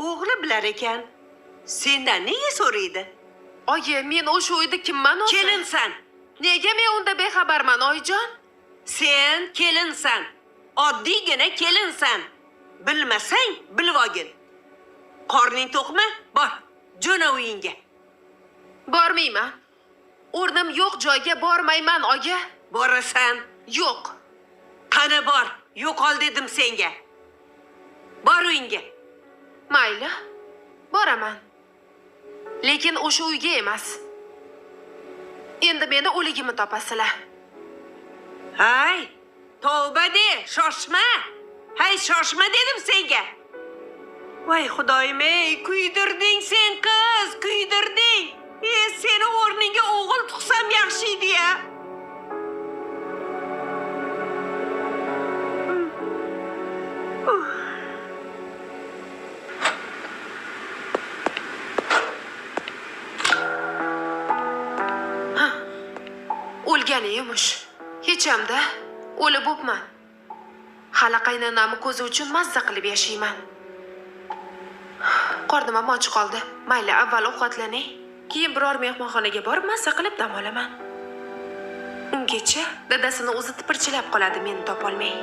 o'g'li bilar ekan. Sendan nega so'raydi? Oyi, men o'sha uyda kimman o'zi? Kelinsan. Nega men unda bexabarman, oyijon? Sen kelinsan. Oddiygina kelinsan. Bilmasang, bilib olgin. Qorning to'qmi? Bor, jo'na uyingga. Bormayman. O'rnim yo'q joyga bormayman, oyi. Borasan. Yo'q. Qani bor, yo'qol dedim senga. Bor uyingga. Mayli. Boraman. Lekin o'sha uyga emas. Endi meni o'ligimni topasizlar. Hay, tavba de, shoshma. Hay, shoshma dedim senga. Voy xudoyim-ey, kuydirding sen qiz, kuydirding. Seni o'rniga o'g'il tuqsam yaxshi edi-ya. O'lgani emish. Hechamda o'lib bo'pman. Hali qaynonamni ko'zi uchun mazza qilib yashayman. Qornim ham och qoldi. Mayli, avval ovqatlanay. Keyin biror mehmonxonaga borib mazza qilib dam olaman. Ungacha dadasini o'zi tipirchilab qoladi meni topolmay.